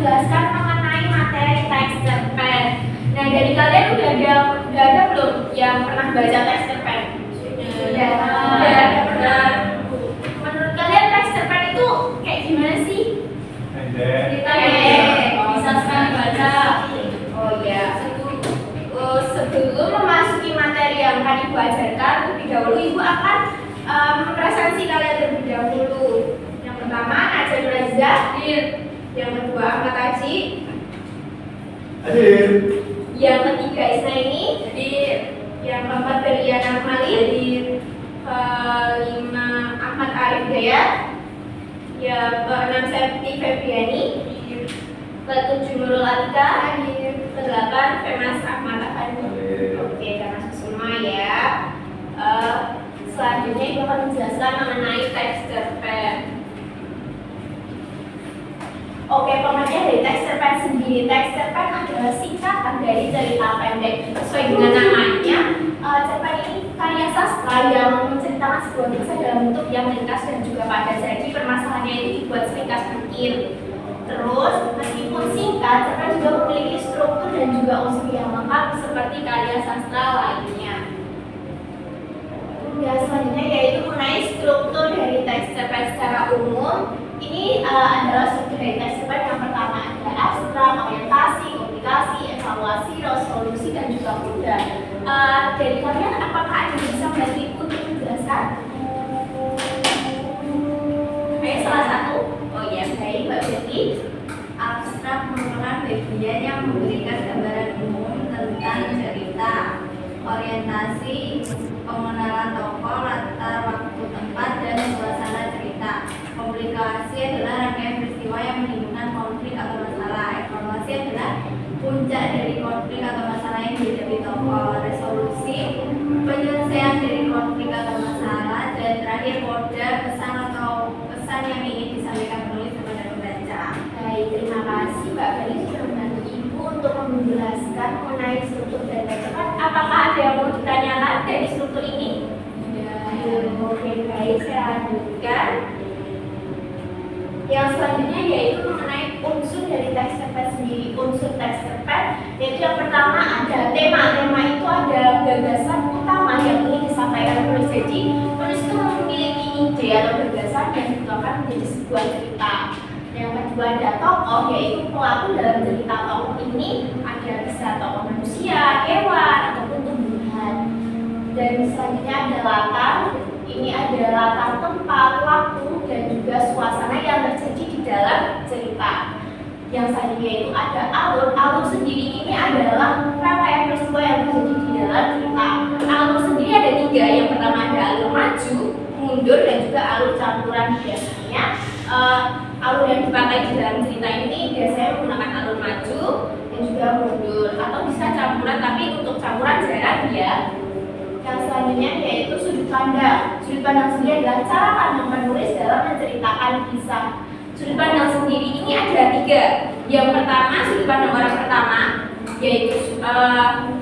menjelaskan mengenai materi teks cerpen. Nah, dari kalian udah ada belum yang pernah baca teks cerpen? Sudah. Pernah. Menurut kalian teks cerpen itu kayak gimana sih? Bisa sekali baca. Oh ya. Sebelum memasuki materi yang akan Ibu ajarkan, terlebih dahulu Ibu akan mempresentasi kalian terlebih dahulu. Yang pertama, Najwa Nurhaliza. Yang kedua, Ahmad Haji. Hadir. Yang ketiga, Isnaini. Yang keempat, Berliana Mali. Kelima, Ahmad Arif Dayat. Yang keenam, Septi Febriani. Ketujuh, Nurul Atika. Kedelapan, Femas Ahmad Afandi. Oke, kita masuk semua ya. Selanjutnya Ibu akan menjelaskan mengenai teks cerpen. Oke, pengertian dari teks cerpen sendiri. Teks cerpen adalah singkatan dari cerita pendek. Sesuai dengan namanya, cerpen ini karya sastra yang menceritakan sebuah kisah dalam bentuk yang ringkas dan juga padat. Jadi permasalahannya ini dibuat seringkas mungkin. Terus, meskipun singkat, cerpen juga memiliki struktur dan juga unsur yang lengkap seperti karya sastra lainnya. Yang selanjutnya yaitu mengenai struktur dari teks cerpen secara umum. Ini adalah struktur dari teks cerpen. Yang pertama ada abstrak, orientasi, komplikasi, evaluasi, resolusi, dan juga kuda. Dari kalian, apakah ada yang bisa membantu Ibu untuk menjelaskan? Ayo, salah satu. Oh iya, baik, Mbak Betty. Abstrak merupakan bagian yang memberikan gambaran umum tentang cerita. Orientasi, pengenalan tokoh, latar waktu, tempat, dan suasana cerita. Komplikasi adalah rangkaian peristiwa yang menimbulkan konflik atau masalah. Evaluasi adalah puncak dari konflik atau masalah yang dihadapi tokoh. Resolusi, penyelesaian dari konflik atau masalah. Dan terakhir, koda, pesan yang ingin disampaikan penulis kepada pembaca. Baik, terima kasih Mbak Bali sudah membantu Ibu untuk menjelaskan mengenai struktur dan teks cerpen. Apakah ada yang mau ditanyakan dari struktur ini? Oke, baik, saya lanjutkan. Yang selanjutnya yaitu mengenai unsur dari teks cerpen sendiri. Unsur teks cerpen yaitu yang pertama ada tema. Tema itu ada gagasan utama yang ingin disampaikan penulis. Jadi penulis itu memiliki ide atau gagasan yang dituangkan menjadi sebuah cerita. Yang kedua ada tokoh, yaitu pelaku dalam cerita. Tokoh ini ada bisa tokoh manusia, hewan, ataupun tumbuhan. Dan selanjutnya ada latar. Ini ada latar tempat, waktu, dan juga suasana yang terjadi di dalam cerita. Yang selanjutnya itu ada alur. Alur sendiri ini adalah rangkaian peristiwa yang terjadi di dalam cerita. Alur sendiri ada tiga. Yang pertama ada alur maju, mundur, dan juga alur campuran. Biasanya alur yang dipakai di dalam cerita ini biasanya menggunakan alur maju dan juga mundur, atau bisa campuran, tapi untuk campuran jarang ya. Yang selanjutnya yaitu sudut pandang. Sudut pandang sendiri adalah cara pandang penulis dalam menceritakan kisah. Sudut pandang sendiri ini ada tiga. Yang pertama, sudut pandang orang pertama, yaitu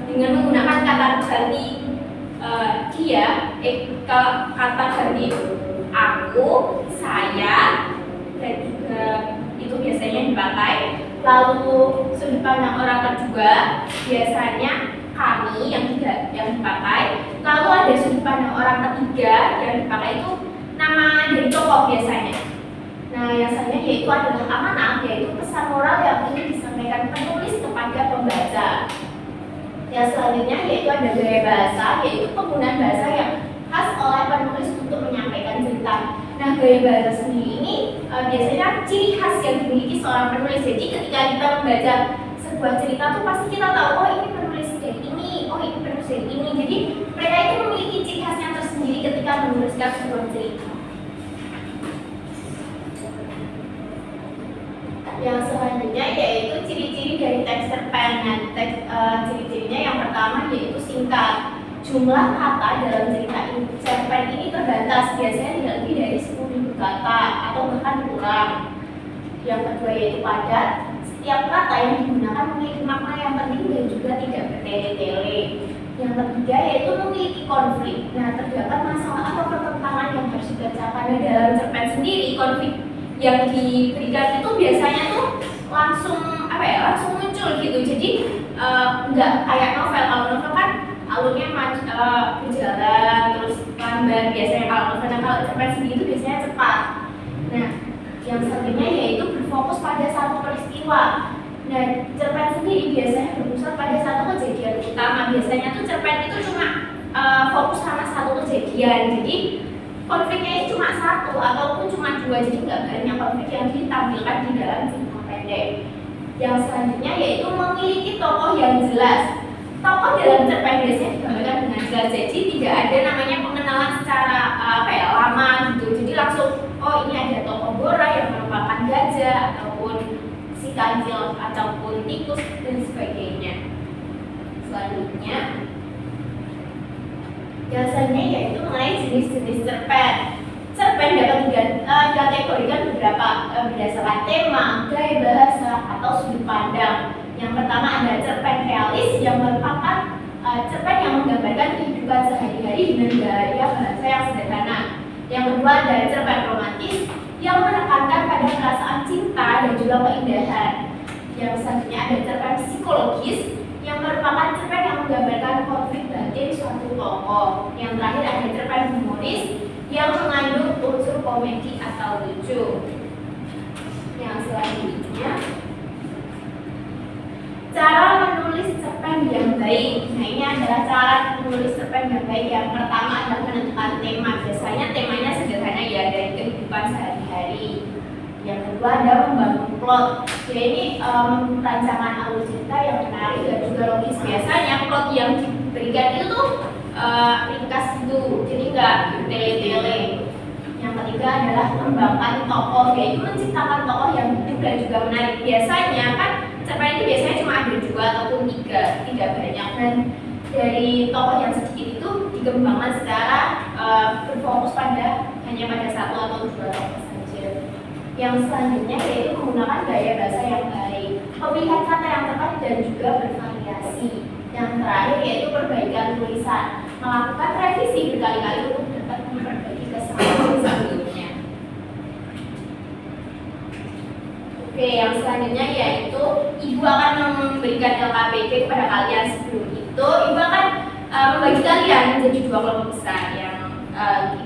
dengan menggunakan kata ganti kata ganti aku, saya, dan juga itu biasanya dipakai. Lalu sudut pandang orang kedua biasanya kami yang dipakai. Lalu ada sudut pandang orang ketiga yang dipakai itu nama dari tokoh biasanya. Nah, yang selanjutnya yaitu adalah amanah, yaitu pesan moral yang ingin disampaikan penulis kepada pembaca. Yang selanjutnya yaitu ada gaya bahasa, yaitu penggunaan bahasa yang khas oleh penulis untuk menyampaikan cerita. Nah, gaya bahasa sendiri ini biasanya ciri khas yang dimiliki seorang penulis. Jadi ketika kita membaca sebuah cerita tuh pasti kita tahu, oh ini penulis dari ini, oh ini penulis dari ini. Jadi mereka itu memiliki ciri khasnya tersendiri ketika menuliskan sebuah cerita. Yang selanjutnya yaitu ciri-ciri dari teks cerpen. Ciri-cirinya yang pertama yaitu singkat. Jumlah kata dalam cerita cerpen ini terbatas, biasanya tidak lebih dari 10.000 kata atau bahkan kurang. Yang kedua yaitu padat. Setiap kata yang digunakan memiliki makna yang penting dan juga tidak bertele-tele. Yang ketiga yaitu memiliki konflik. Nah, terdapat masalah atau pertentangan yang harus dibacakan. Dalam cerpen sendiri, konflik yang diberikan itu biasanya tuh langsung nggak kayak novel. Kalau novel kan alurnya berjalan terus lambat biasanya kalau novel. Nah kalau cerpen sendiri itu biasanya cepat. Nah yang selanjutnya yaitu berfokus pada satu peristiwa. Nah cerpen sendiri biasanya berpusat pada satu kejadian utama. Biasanya tuh cerpen itu cuma fokus sama satu kejadian. Jadi konfliknya itu cuma satu ataupun cuma dua. Jadi nggak banyak konflik yang ditampilkan di dalam cerita pendek. Yang selanjutnya yaitu memiliki tokoh yang jelas. Tokoh dalam cerpen biasanya digambarkan dengan jelas. Jadi tidak ada namanya pengenalan secara kayak lama gitu. Jadi langsung oh ini ada tokoh Bora yang merupakan gajah ataupun si kancil ataupun tikus dan sebagainya. Selanjutnya biasanya yaitu mengenai jenis-jenis cerpen. Cerpen dapat dikategorikan beberapa berdasarkan tema, gaya bahasa, atau sudut pandang. Yang pertama ada cerpen realis yang merupakan cerpen yang menggambarkan kehidupan sehari-hari dengan gaya bahasa yang sederhana. Yang kedua ada cerpen romantis yang menekankan pada perasaan cinta dan juga keindahan. Yang selanjutnya ada cerpen psikologis yang merupakan cerpen yang menggambarkan konflik batin suatu tokoh. Yang terakhir ada cerpen humoris yang mengandung unsur komedi atau lucu. Yang selanjutnya cara menulis cerpen yang baik. Nah ini adalah cara menulis cerpen yang baik. Yang pertama adalah menentukan tema. Biasanya temanya sederhana ya, dari kehidupan sehari-hari. Yang kedua ada membangun plot. Jadi ini rancangan alur cerita yang menarik dan juga logis. Biasanya plot yang diberikan itu tuh ringkas itu, jadi nggak tele-tele. Yang ketiga adalah mengembangkan tokoh, yaitu menciptakan tokoh yang hidup dan juga menarik. Biasanya kan cerpen itu biasanya cuma ada 2 ataupun 3, tidak banyak. Dan dari tokoh yang sedikit itu dikembangkan secara berfokus hanya pada 1 atau 2 tokoh saja. Yang selanjutnya yaitu menggunakan gaya bahasa yang baik, pemilihan kata yang tepat dan juga bervariasi. Yang terakhir yaitu perbaikan tulisan, melakukan revisi berkali-kali untuk dapat memperbaiki kesalahan sebelumnya. Oke, yang selanjutnya yaitu Ibu akan memberikan LKPD kepada kalian. Sebelum itu Ibu akan membagi kalian menjadi 2 kelompok besar, yang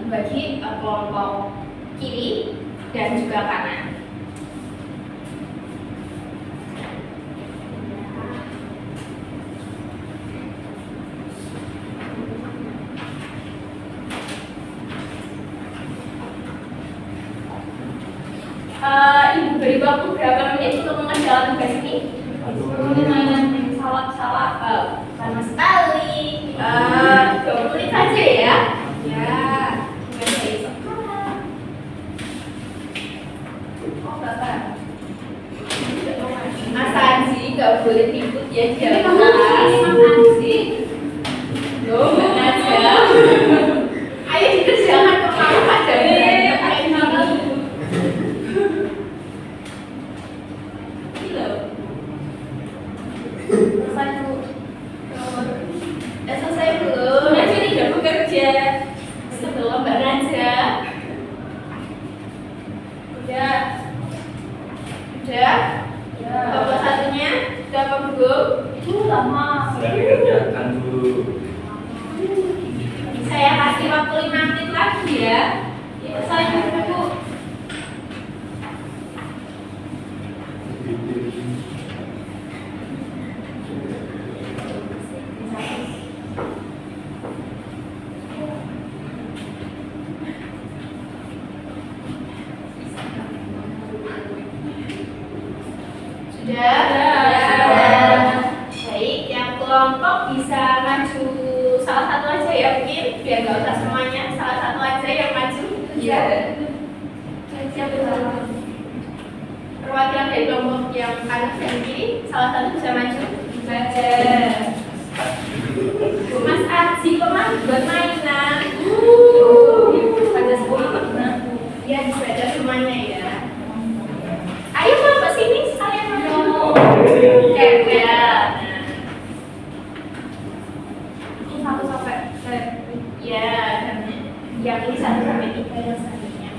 bagi kelompok kiri dan juga kanan. Ibu beri waktu berapa menit untuk mengerjakan tugas ini? Salah. Sama sekali. 20 menit saja ya. Ya. Mas Anji nggak boleh ribut ya di dalam kelas. Mas Anji, loh aja. Ayo dikerjakan kemarin pada selesai belum? Nanti tidak bekerja sebelum Mbak Raja. Udah? Kelompok satunya sudah apa belum? Itu lama. Saya kerjakan dulu. Saya kasih waktu 5 menit lagi ya. Saya dulu. Sudah. Baik, yang kelompok bisa maju salah satu aja ya mungkin, biar nggak usah semuanya, salah satu aja yang maju. Ya. Siapa dulu? Perwakilan dari kelompok yang kanan dan kiri, salah satu bisa maju. Baca. Mas Aji kok buat mainan. Ada semua apa? Ya, baca semuanya ya. Ayo mau ke sini sekalian mau. Ini 1 sampai ya, yang ini 1 sampai 3 yang selanjutnya.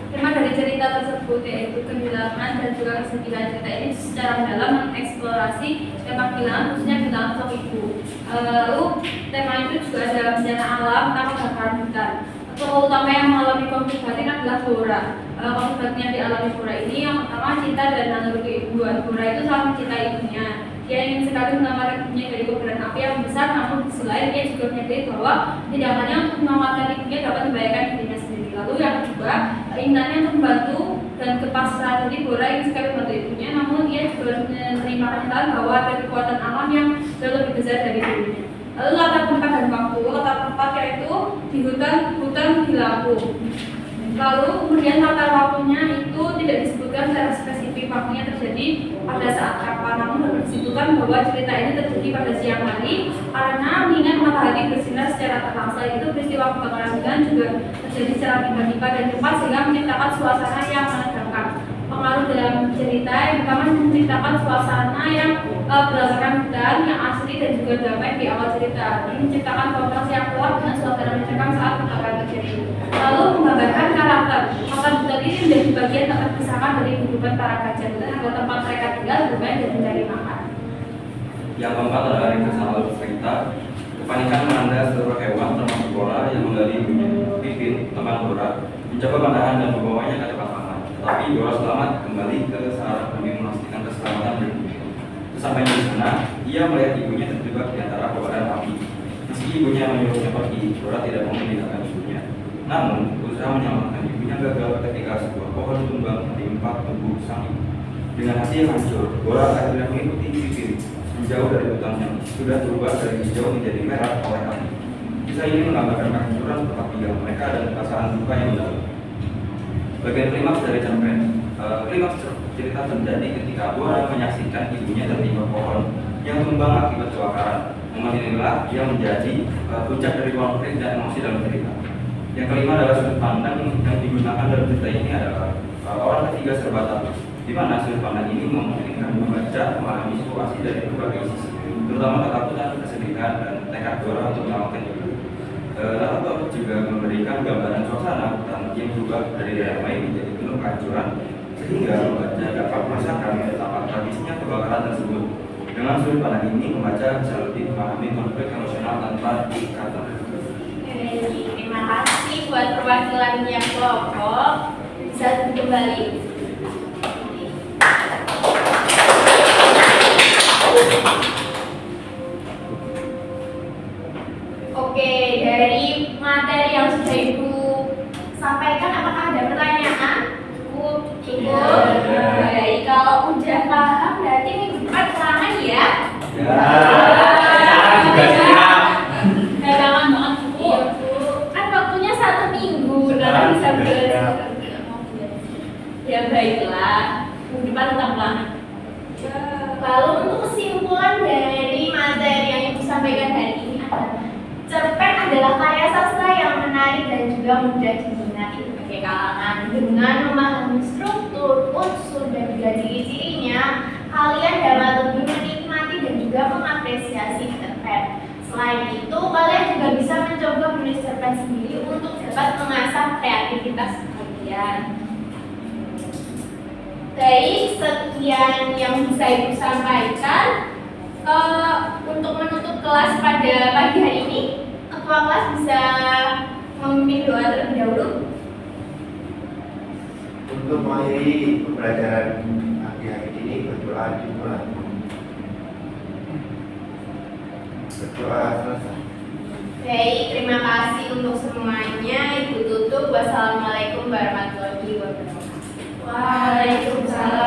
Tema dari cerita tersebut yaitu kehilangan dan juga kesedihan. Cerita ini secara mendalam mengeksplorasi tema kehilangan khususnya kehilangan sosok ibu. Lalu tema itu juga ada bencana alam tentang kebakaran hutan. Tokoh utama yang mengalami konflik batin adalah Dora. Konflik batin yang dialami Dora ini yang pertama cinta dan naluri keibuan. Dora itu sangat mencintai ibunya. Dia ingin sekali menyelamatkan ibunya dari kobaran api yang besar, namun di sisi lain dia juga menyadari bahwa tidak hanya untuk menyelamatkan ibunya dapat membahayakan dirinya sendiri. Lalu yang kedua, keinginannya untuk membantu dan kepasrahan. Jadi Dora ingin sekali membantu ibunya, namun dia juga menerima kenyataan bahwa ada kekuatan alam yang jauh lebih besar dari dirinya. Lalu latar tempat dan waktu, latar tempat yaitu di hutan di Lampung. Lalu kemudian latar waktunya itu tidak disebutkan secara spesifik waktunya terjadi pada saat kapan, namun dapat disebutkan bahwa cerita ini terjadi pada siang hari karena mengingat matahari bersinar secara terang. Selain itu peristiwa kebakaran hutan juga terjadi secara tiba-tiba dan cepat sehingga menciptakan suasana yang menegangkan. Pengaruh dalam cerita yang pertama menciptakan suasana yang berdasarkan hutan yang asli dan juga damai di awal cerita. Ini menciptakan kontras yang kuat dengan suasana mencekam saat kebakaran terjadi. Lalu menggambarkan karakter. Hutan hutan ini menjadi bagian tak terpisahkan dari kehidupan para gajah hutan atau tempat mereka tinggal, bermain dan mencari makan. Yang keempat adalah ringkasan alur cerita. Kepanikan melanda seluruh hewan termasuk Dora yang menggali ibunya. Pipin, teman Dora, mencoba menahan dan membawanya ke tempat aman. Tetapi Dora selamat kembali ke sarang demi memastikan keselamatan ibunya. Sesampainya di sana, ia melihat ibunya terjebak di antara kobaran api. Meski ibunya menyuruhnya pergi, Dora tidak mau meninggalkan ibunya. Namun, usaha menyelamatkan ibunya gagal ketika sebuah pohon tumbang menimpa tubuh sang ibu. Dengan hati yang hancur, Dora akhirnya mengikuti Pipin menjauh dari hutan yang sudah berubah dari hijau menjadi merah oleh api. Kisah ini menggambarkan kehancuran tempat tinggal mereka dan perasaan duka yang mendalam. Bagian klimaks dari cerpen. Klimaks cerita terjadi ketika Dora menyaksikan ibunya tertimpa pohon yang tumbang akibat kebakaran. Momen inilah yang menjadi puncak dari konflik dan emosi dalam cerita. Yang kelima adalah sudut pandang yang digunakan dalam cerita ini adalah orang ketiga serba tahu, di mana sudut pandang ini memungkinkan membaca memahami situasi dari berbagai sisi, terutama ketakutan, kesedihan, dan tekad Dora untuk menyelamatkan ibu. Lalu juga memberikan gambaran suasana hutan yang berubah dari damai menjadi penuh kehancuran, sehingga membaca dapat merasakan betapa tragisnya kebakaran tersebut. Dengan sudut pandang ini, membaca bisa lebih memahami konflik emosional tanpa dikata. Terima kasih buat perwakilan yang kelompok. Bisa kembali. Oke, dari materi yang sudah Ibu sampaikan, apakah ada pertanyaan? Cukup. Baik, kalau udah paham berarti minggu depan ulangan ya? Juga siap. Dagangan banget Bu. Kan waktunya 1 minggu, benar bisa belajar. Ya baiklah, minggu depan kita ulangan. Lalu untuk kesimpulan dari materi yang Ibu sampaikan hari ini adalah cerpen adalah karya sastra yang menarik dan juga mudah diminati berbagai kalangan. Dengan memahami struktur, unsur, dan juga ciri-cirinya, kalian dapat lebih menikmati dan juga mengapresiasi cerpen. Selain itu, kalian juga bisa mencoba menulis cerpen sendiri untuk dapat mengasah kreativitas kalian. Baik, sekian yang bisa Ibu sampaikan. Untuk menutup kelas pada pagi hari ini, ketua kelas bisa memimpin doa terlebih dahulu. Untuk mengakhiri pembelajaran pagi hari ini, berdoa juga. Berdoa selesai. Baik, terima kasih untuk semuanya. Ibu tutup. Wassalamualaikum warahmatullahi wabarakatuh. Waalaikumsalam.